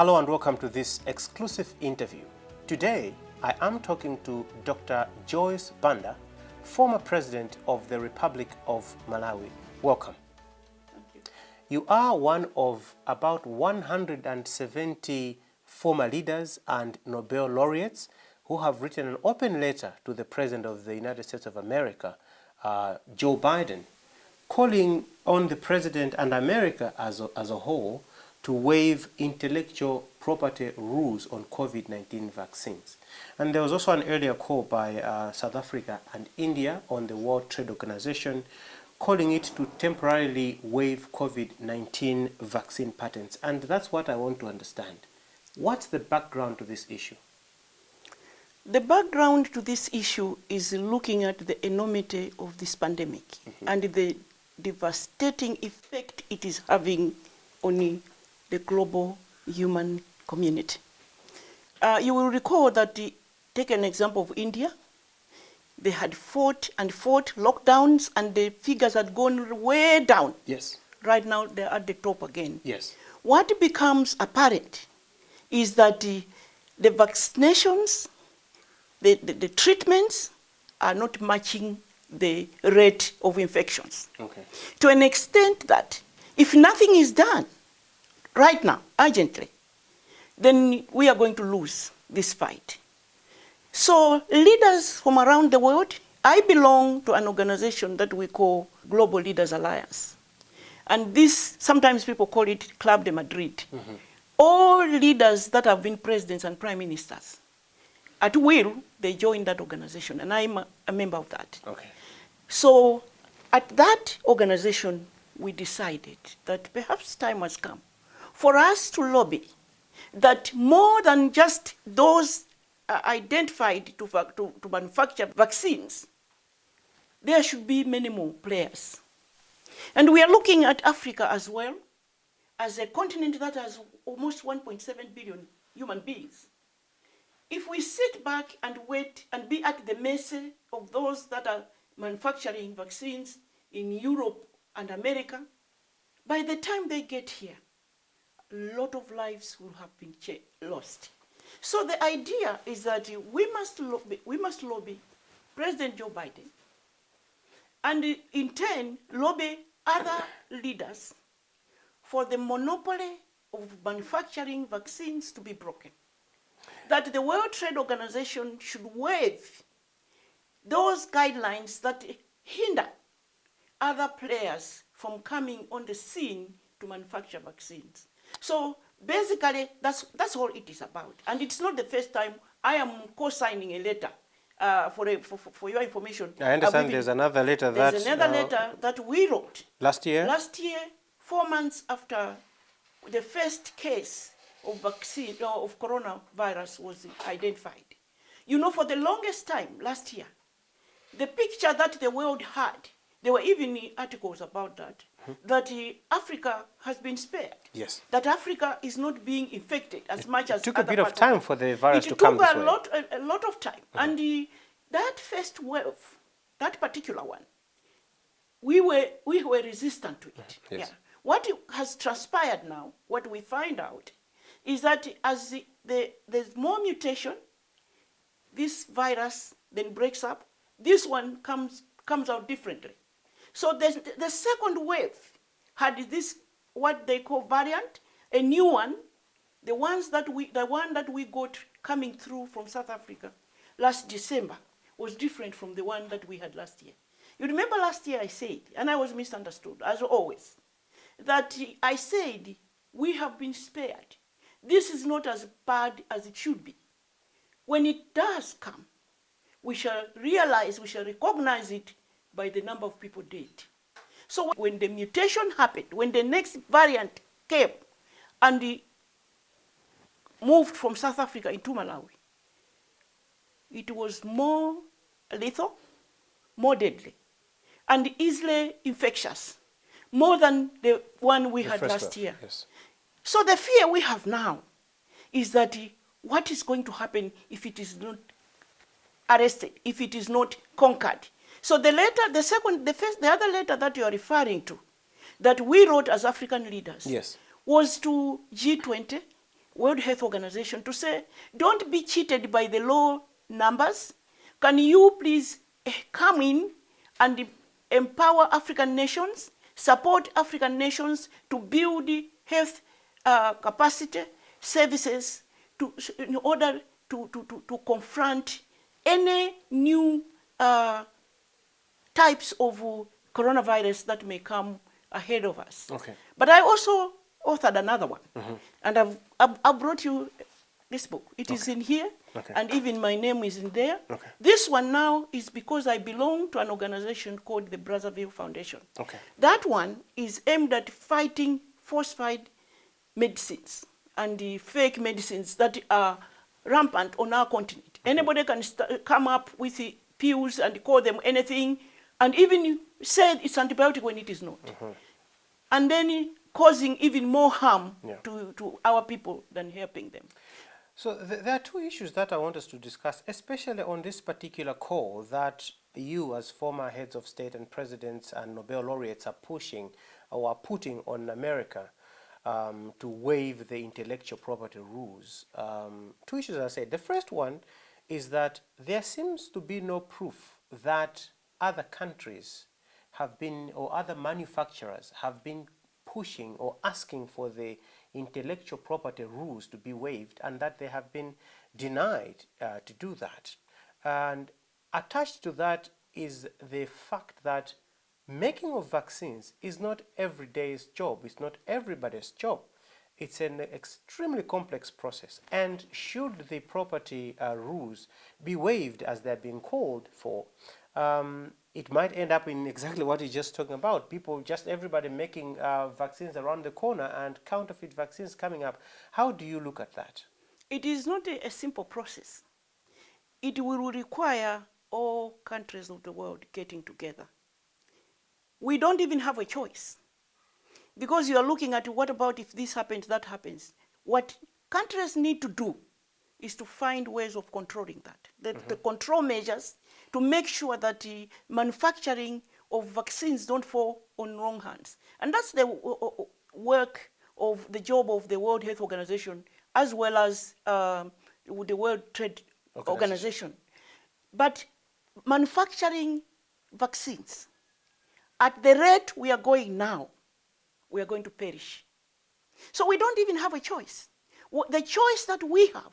Hello and welcome to this exclusive interview. Today, I am talking to Dr. Joyce Banda, former President of the Republic of Malawi. Welcome. Thank you. You are one of about 170 former leaders and Nobel laureates who have written an open letter to the President of the United States of America, Joe Biden, calling on the President and America as a whole to waive intellectual property rules on COVID-19 vaccines. And there was also an earlier call by South Africa and India on the World Trade Organization calling it to temporarily waive COVID-19 vaccine patents. And that's what I want to understand. What's the background to this issue? The background to this issue is looking at the enormity of this pandemic and the devastating effect it is having on the global human community. You will recall that, take an example of India. They had fought lockdowns and the figures had gone way down. Yes. Right now they're at the top again. Yes. What becomes apparent is that the vaccinations, the treatments are not matching the rate of infections. Okay. To an extent that if nothing is done right now, urgently, then we are going to lose this fight. So leaders from around the world, I belong to an organization that we call Global Leaders Alliance. And this, sometimes people call it Club de Madrid. All leaders that have been presidents and prime ministers, at will, they join that organization, and I'm a member of that. Okay. So at that organization, we decided that perhaps time has come for us to lobby that more than just those identified to manufacture vaccines, there should be many more players. And we are looking at Africa as well, as a continent that has almost 1.7 billion human beings. If we sit back and wait and be at the mercy of those that are manufacturing vaccines in Europe and America, by the time they get here, a lot of lives will have been lost. So the idea is that we must lobby President Joe Biden, and in turn lobby other leaders for the monopoly of manufacturing vaccines to be broken. That the World Trade Organization should waive those guidelines that hinder other players from coming on the scene to manufacture vaccines. So basically, that's all it is about. And it's not the first time I am co-signing a letter. For your information, I understand there's another letter that we wrote last year. Last year, 4 months after the first case of vaccine of coronavirus was identified. You know, for the longest time last year, the picture that the world had, there were even articles about that, that Africa has been spared. Yes. That Africa is not being infected as much as it took other a bit of parts time for the virus to come this way. this way. It took a lot of time. And that first wave, that particular one, we were resistant to it. Yes. Yeah. What has transpired now, what we find out, is that as there's more mutation, this virus then breaks up, this one comes out differently. So the second wave had this, what they call variant, a new one, the one that we got coming through from South Africa last December was different from the one that we had last year. You remember last year I said, and I was misunderstood, as always, that I said, we have been spared. This is not as bad as it should be. When it does come, we shall realize, we shall recognize it by the number of people dead. So when the mutation happened, when the next variant came and moved from South Africa into Malawi, it was more lethal, more deadly, and easily infectious, more than the one we had last year. Yes. So the fear we have now is that what is going to happen if it is not arrested, if it is not conquered? So the other letter that you are referring to, that we wrote as African leaders, yes, was to G20, World Health Organization to say, don't be cheated by the low numbers. Can you please come in and empower African nations, support African nations to build health capacity, services, in order to confront any new types of coronavirus that may come ahead of us. Okay. But I also authored another one, and I've brought you this book. It is in here, and even my name is in there. Okay. This one now is because I belong to an organization called the Brazzaville Foundation. Okay. That one is aimed at fighting falsified medicines and the fake medicines that are rampant on our continent. Anybody can come up with the pills and call them anything, and even say it's antibiotic when it is not. And then causing even more harm to our people than helping them. So there are two issues that I want us to discuss, especially on this particular call that you as former heads of state and presidents and Nobel laureates are pushing or are putting on America to waive the intellectual property rules. Two issues, as I said. The first one is that there seems to be no proof that other countries have been, or other manufacturers have been pushing or asking for the intellectual property rules to be waived, and that they have been denied to do that. And attached to that is the fact that making of vaccines is not every day's job. It's not everybody's job. It's an extremely complex process. And should the property rules be waived as they're being called for, it might end up in exactly what you're just talking about. People, just everybody making vaccines around the corner and counterfeit vaccines coming up. How do you look at that? It is not a simple process. It will require all countries of the world getting together. We don't even have a choice. Because you are looking at what about if this happens, that happens. What countries need to do is to find ways of controlling that. The control measures to make sure that the manufacturing of vaccines don't fall on wrong hands. And that's the work of the job of the World Health Organization as well as the World Trade Organization. But manufacturing vaccines, at the rate we are going now, we are going to perish. So we don't even have a choice. The choice that we have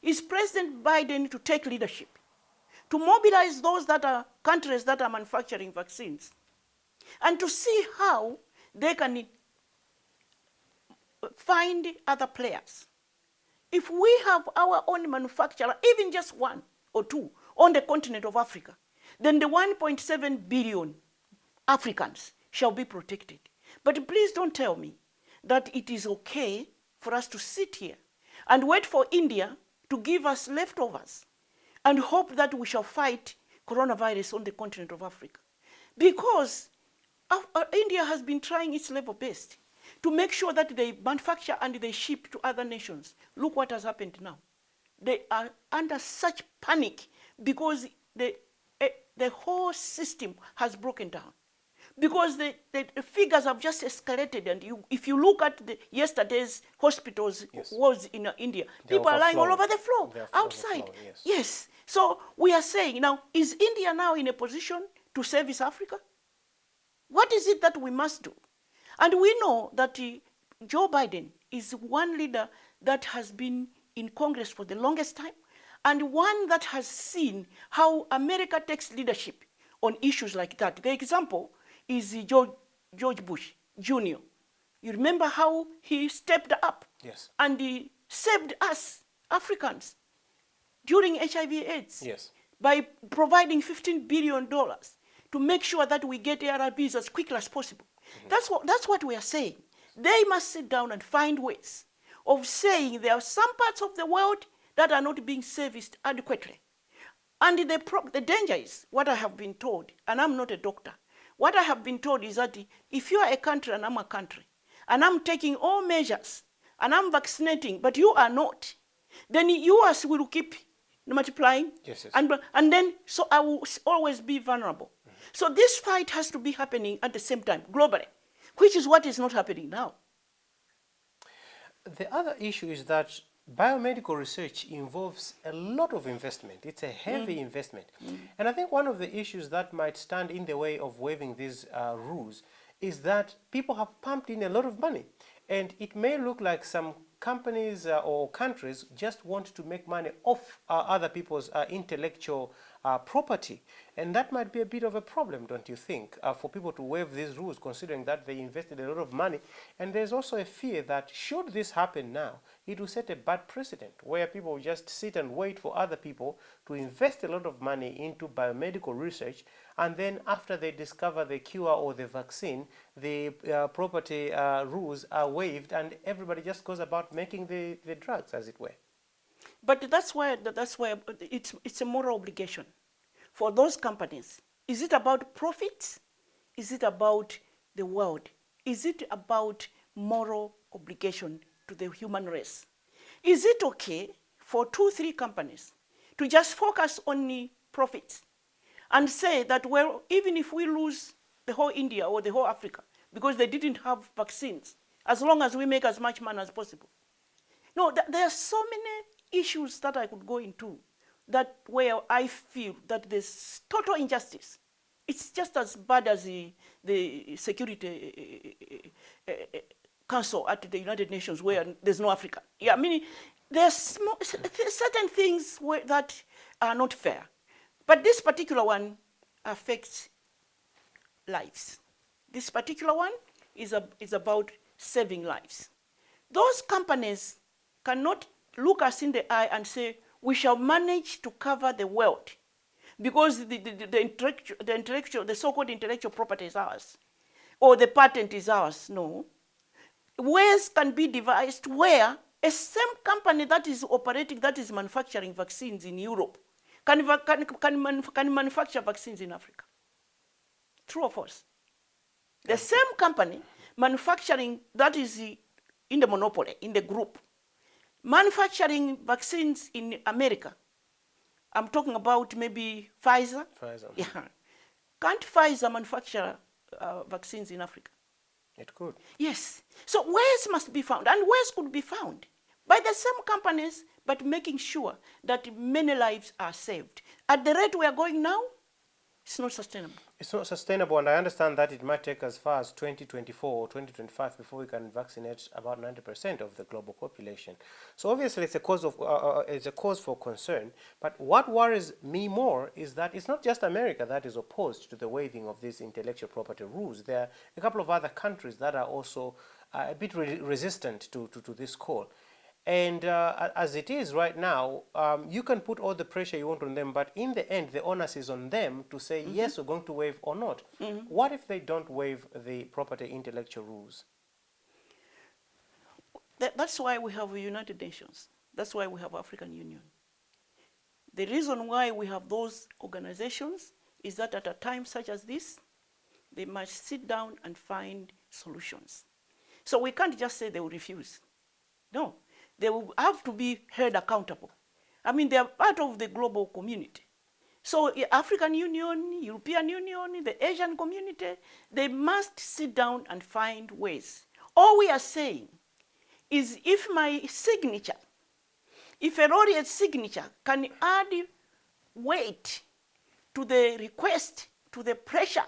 is President Biden to take leadership, to mobilize those that are countries that are manufacturing vaccines, and to see how they can find other players. If we have our own manufacturer, even just one or two on the continent of Africa, then the 1.7 billion Africans shall be protected. But please don't tell me that it is okay for us to sit here and wait for India to give us leftovers and hope that we shall fight coronavirus on the continent of Africa. Because India has been trying its level best to make sure that they manufacture and they ship to other nations. Look what has happened now. They are under such panic because the whole system has broken down. Because the figures have just escalated, and if you look at yesterday's hospitals was in India, people are lying all over the floor, outside. Yes. So we are saying now, is India now in a position to service Africa? What is it that we must do? And we know that Joe Biden is one leader that has been in Congress for the longest time, and one that has seen how America takes leadership on issues like that. The example is George Bush Jr. You remember how he stepped up and he saved us, Africans, during HIV/AIDS by providing $15 billion to make sure that we get ARVs as quickly as possible. That's what we are saying. They must sit down and find ways of saying there are some parts of the world that are not being serviced adequately. And the danger is, what I have been told, and I'm not a doctor, what I have been told is that if you are a country and I'm a country, and I'm taking all measures, and I'm vaccinating, but you are not, then yours will keep multiplying, and then so I will always be vulnerable. So this fight has to be happening at the same time, globally, which is what is not happening now. The other issue is that biomedical research involves a lot of investment. It's a heavy investment. And I think one of the issues that might stand in the way of waiving these rules is that people have pumped in a lot of money. And it may look like some companies or countries just want to make money off other people's intellectual property. And that might be a bit of a problem, don't you think, for people to waive these rules, considering that they invested a lot of money. And there's also a fear that should this happen now, it will set a bad precedent where people just sit and wait for other people to invest a lot of money into biomedical research, and then after they discover the cure or the vaccine, the property rules are waived and everybody just goes about making the drugs, as it were. But that's why it's a moral obligation for those companies. Is it about profits? Is it about the world? Is it about moral obligation to the human race? Is it okay for 2-3 companies to just focus on the profits and say that, well, even if we lose the whole India or the whole Africa because they didn't have vaccines, as long as we make as much money as possible? No, there are so many issues that I could go into that where I feel that there's total injustice. It's just as bad as the Security Council at the United Nations where there's no Africa. Yeah, I mean, there's certain things that are not fair. But this particular one affects lives. This particular one is about saving lives. Those companies cannot look us in the eye and say, we shall manage to cover the world because the so-called intellectual property is ours or the patent is ours. No. Ways can be devised where a same company that is operating, that is manufacturing vaccines in Europe, can manufacture vaccines in Africa. True or false? The same company manufacturing, that is in the monopoly, in the group, manufacturing vaccines in America. I'm talking about maybe Pfizer. Pfizer. Yeah. Can't Pfizer manufacture vaccines in Africa? It could. Yes. So ways must be found, and ways could be found by the same companies, but making sure that many lives are saved. At the rate we are going now, it's not sustainable. It's not sustainable, and I understand that it might take as far as 2024 or 2025 before we can vaccinate about 90% of the global population. So obviously it's a cause for concern. But what worries me more is that it's not just America that is opposed to the waiving of these intellectual property rules. There are a couple of other countries that are also a bit resistant to this call. And as it is right now, you can put all the pressure you want on them, but in the end, the onus is on them to say, yes, we're going to waive or not. What if they don't waive the property intellectual rules? That's why we have the United Nations. That's why we have African Union. The reason why we have those organizations is that at a time such as this, they must sit down and find solutions. So we can't just say they will refuse. No. They will have to be held accountable. I mean, they are part of the global community. So African Union, European Union, the Asian community, they must sit down and find ways. All we are saying is if my signature, if a laureate's signature can add weight to the request, to the pressure,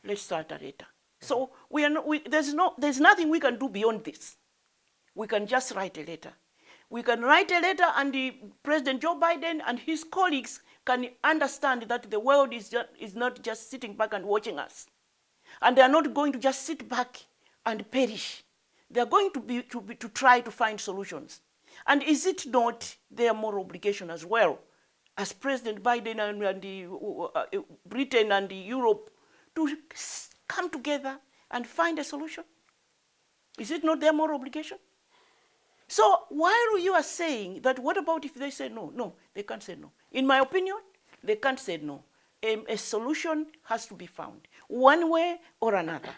let's start a letter. So there's nothing we can do beyond this. We can just write a letter. We can write a letter and President Joe Biden and his colleagues can understand that the world is not just sitting back and watching us. And they are not going to just sit back and perish. They are going to try to find solutions. And is it not their moral obligation as well, as President Biden and Britain and Europe, to come together and find a solution? Is it not their moral obligation? So while you are saying that, what about if they say no? No, they can't say no. In my opinion, they can't say no. A solution has to be found, one way or another.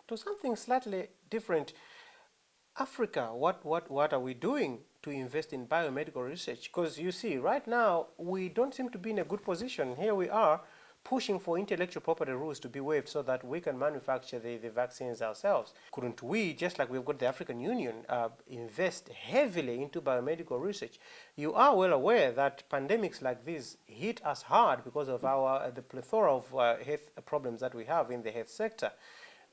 To something slightly different, Africa, what are we doing to invest in biomedical research? Because you see, right now, we don't seem to be in a good position. Here we are pushing for intellectual property rules to be waived so that we can manufacture the vaccines ourselves. Couldn't we, just like we've got the African Union, invest heavily into biomedical research? You are well aware that pandemics like this hit us hard because of the plethora of health problems that we have in the health sector.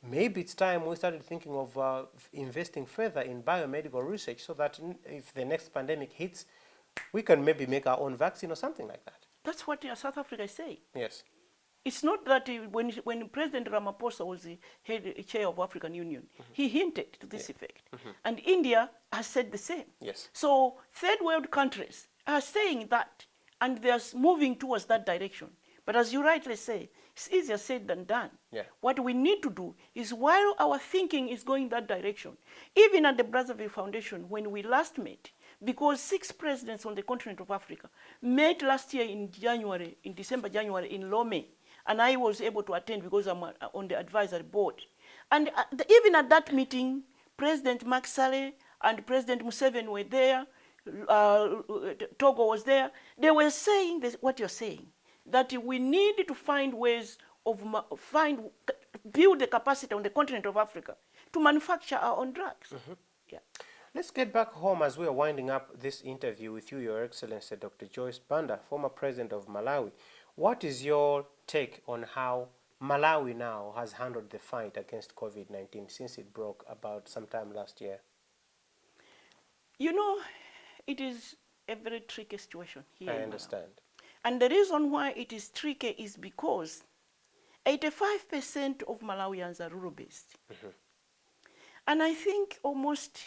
Maybe it's time we started thinking of investing further in biomedical research so that if the next pandemic hits, we can maybe make our own vaccine or something like that. That's what South Africa is saying. Yes. It's not that when President Ramaphosa was the chair of African Union, he hinted to this effect. And India has said the same. Yes. So third world countries are saying that, and they're moving towards that direction. But as you rightly say, it's easier said than done. Yeah. What we need to do is, while our thinking is going that direction, even at the Brazzaville Foundation, when we last met, because 6 presidents on the continent of Africa met last year in December, January, in Lomé, and I was able to attend because I'm on the advisory board. And even at that meeting, President Macky Sall and President Museveni were there, Togo was there. They were saying this, what you're saying, that we need to find ways of build the capacity on the continent of Africa to manufacture our own drugs. Yeah. Let's get back home as we are winding up this interview with you, Your Excellency, Dr. Joyce Banda, former President of Malawi. What is your take on how Malawi now has handled the fight against COVID-19 since it broke about sometime last year? You know, it is a very tricky situation here. I understand. And the reason why it is tricky is because 85% of Malawians are rural-based. And I think almost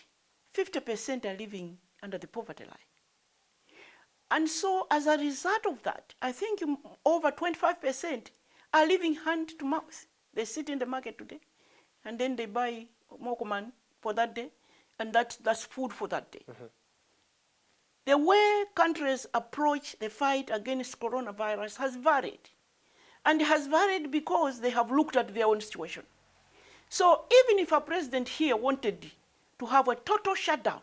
50% are living under the poverty line. And so as a result of that, I think over 25% are living hand to mouth. They sit in the market today, and then they buy mokoman for that day, and that's food for that day. The way countries approach the fight against coronavirus has varied. And it has varied because they have looked at their own situation. So even if a president here wanted to have a total shutdown,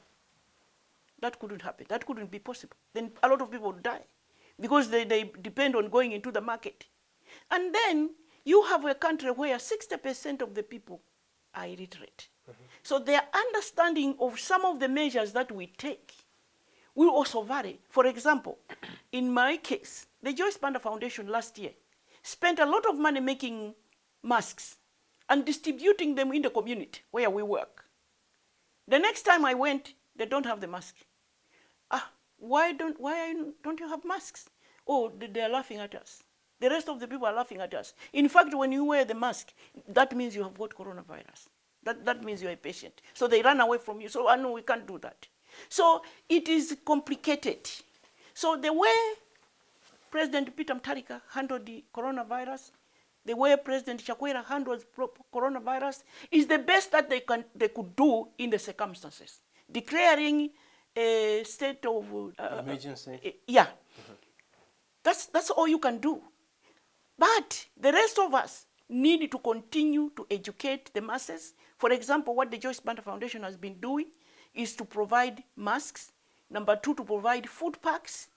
that couldn't happen. That couldn't be possible. Then a lot of people would die because they depend on going into the market. And then you have a country where 60% of the people are illiterate. So their understanding of some of the measures that we take will also vary. For example, in my case, the Joyce Banda Foundation last year spent a lot of money making masks and distributing them in the community where we work. The next time I went, they don't have the mask. Why don't you have masks? Oh, they're laughing at us. The rest of the people are laughing at us. In fact, when you wear the mask, that means you have got coronavirus. That means you're a patient. So they run away from you. So I know we can't do that. So it is complicated. So the way President Peter Mutharika handled the coronavirus, the way President Chakhaza handled coronavirus is the best that they could do in the circumstances. Declaring a state of emergency. Yeah. That's all you can do. But the rest of us need to continue to educate the masses. For example, what the Joyce Banda Foundation has been doing is to provide masks. Number 2, to provide food packs.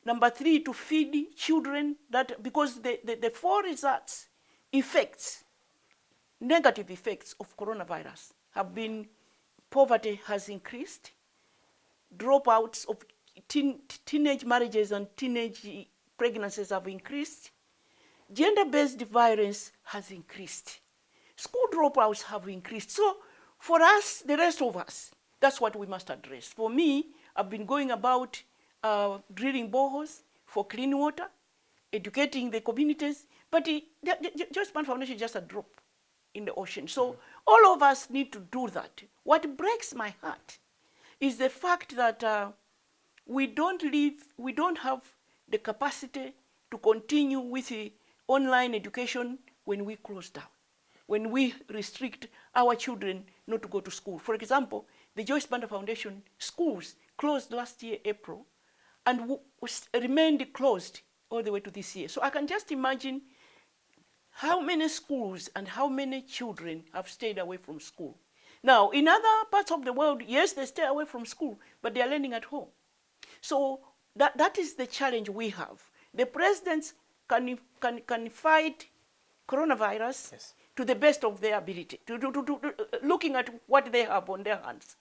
Number 3, to feed children, because the 4 results effects, negative effects of coronavirus have been: poverty has increased, dropouts of teenage marriages and teenage pregnancies have increased, gender-based violence has increased, school dropouts have increased. So for us, the rest of us, that's what we must address. For me, I've been going about drilling boreholes for clean water, educating the communities, but the Joyce Banda Foundation is just a drop in the ocean. So all of us need to do that. What breaks my heart is the fact that we don't have the capacity to continue with the online education when we close down, when we restrict our children not to go to school. For example, the Joyce Banda Foundation schools closed last year, April, and remained closed all the way to this year. So I can just imagine how many schools and how many children have stayed away from school. Now, in other parts of the world, yes, they stay away from school, but they are learning at home. So that is the challenge we have. The presidents can fight coronavirus Yes. to the best of their ability, looking at what they have on their hands.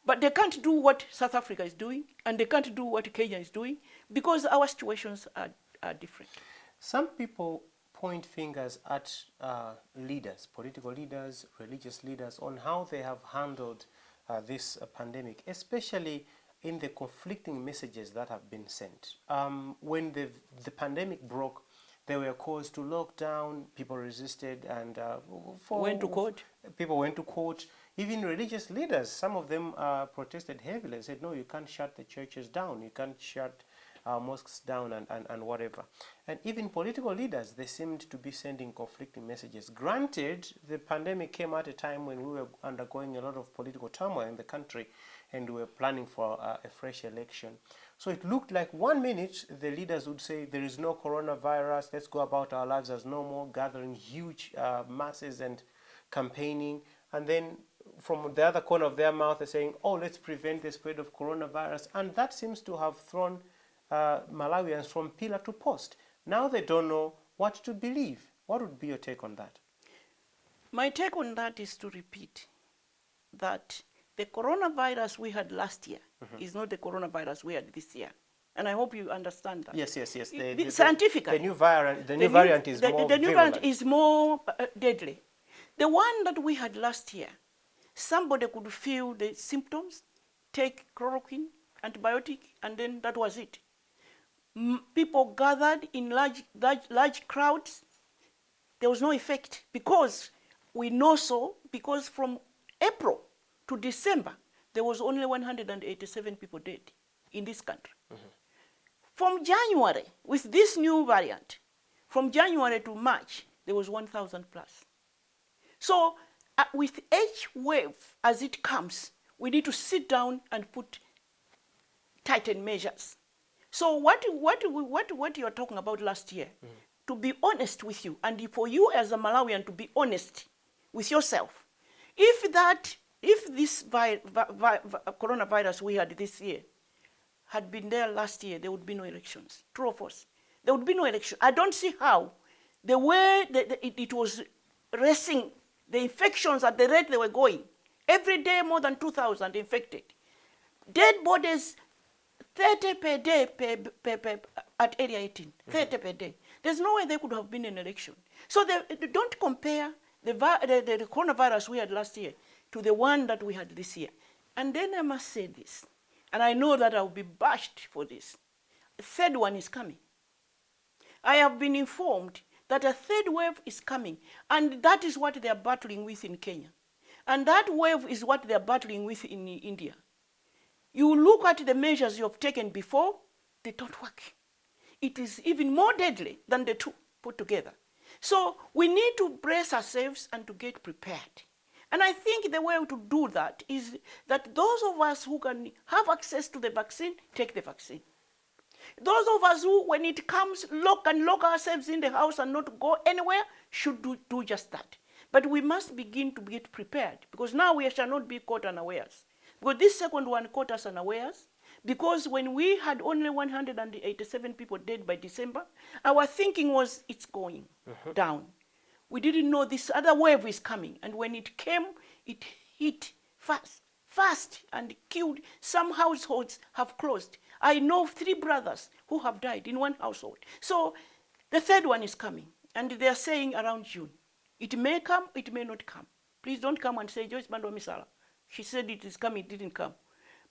But they can't do what South Africa is doing, and they can't do what Kenya is doing, because our situations are different. Some people point fingers at leaders, political leaders, religious leaders, on how they have handled this pandemic, especially in the conflicting messages that have been sent. When the pandemic broke, they were caused to lock down, people resisted, and Went to court. People went to court. Even religious leaders, some of them protested heavily, said, no, you can't shut the churches down, you can't shut mosques down, and whatever. And even political leaders, they seemed to be sending conflicting messages. Granted, the pandemic came at a time when we were undergoing a lot of political turmoil in the country, and we were planning for a fresh election. So it looked like 1 minute the leaders would say there is no coronavirus, let's go about our lives as normal, gathering huge masses and campaigning. And then from the other corner of their mouth they're saying, oh, let's prevent the spread of coronavirus. And that seems to have thrown Malawians from pillar to post. Now they don't know what to believe. What would be your take on that? My take on that is to repeat that the coronavirus we had last year is not the coronavirus we had this year. And I hope you understand that. Yes. Scientifically. The new variant is more The new variant is more deadly. The one that we had last year, somebody could feel the symptoms, take chloroquine, antibiotic, and then that was it. People gathered in large crowds. There was no effect, because we know so, because from April to December, there was only 187 people dead in this country. From January, with this new variant, from January to March, there was 1,000 plus. So with each wave as it comes, we need to sit down and put tightened measures. So what you are talking about last year, to be honest with you, and for you as a Malawian to be honest with yourself, if this coronavirus we had this year had been there last year, there would be no elections. True or false? There would be no election. I don't see how the way it was racing, the infections at the rate they were going, every day more than 2,000 infected, dead bodies 30 per day at area 18, 30 per day. There's no way there could have been an election. So don't compare the coronavirus we had last year to the one that we had this year. And then I must say this, and I know that I will be bashed for this. A third one is coming. I have been informed that a third wave is coming, and that is what they are battling with in Kenya. And that wave is what they are battling with in India. You look at the measures you have taken before, they don't work. It is even more deadly than the two put together. So we need to brace ourselves and to get prepared. And I think the way to do that is that those of us who can have access to the vaccine, take the vaccine. Those of us who, when it comes, lock ourselves in the house and not go anywhere, should do just that. But we must begin to get prepared, because now we shall not be caught unawares. Because this second one caught us unawares, because when we had only 187 people dead by December, our thinking was it's going down. We didn't know this other wave is coming, and when it came, it hit fast and killed. Some households have closed. I know 3 brothers who have died in one household. So the third one is coming, and they are saying around June. It may come, it may not come. Please don't come and say, Joyce Banda Misala, she said it is coming, it didn't come.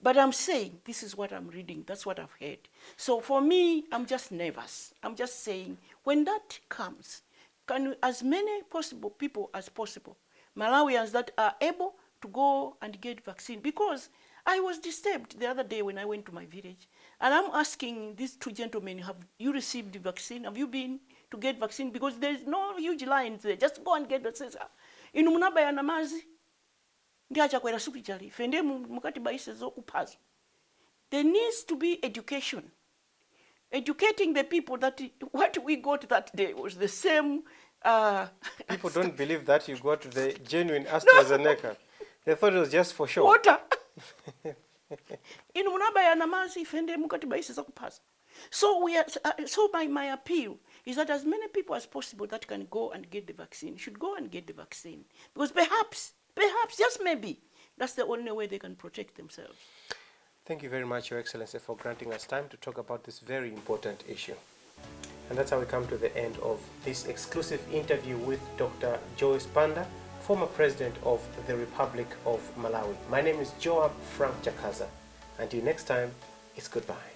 But I'm saying, this is what I'm reading, that's what I've heard. So for me, I'm just nervous. I'm just saying, when that comes, can as many possible people as possible, Malawians that are able to go and get vaccine, because I was disturbed the other day when I went to my village, and I'm asking these 2 gentlemen, have you received the vaccine? Have you been to get vaccine? Because there's no huge lines there. Just go and get the vaccine. Inu munabaya namazi, ndiacha kwera sukijali, fende mukati baise zo kupazo. There needs to be education. Educating the people that what we got that day was the same. People don't believe that you got the genuine AstraZeneca. No. They thought it was just for show. Water. inu munabaya namazi ifende mukati bayise zakupasa. So we are, so my appeal is that as many people as possible that can go and get the vaccine should go and get the vaccine, because perhaps just maybe that's the only way they can protect themselves. Thank you very much, Your Excellency, for granting us time to talk about this very important issue. And that's how we come to the end of this exclusive interview with Dr. Joyce Banda, former President of the Republic of Malawi. My name is Joab from Chakhaza. Until next time, it's goodbye.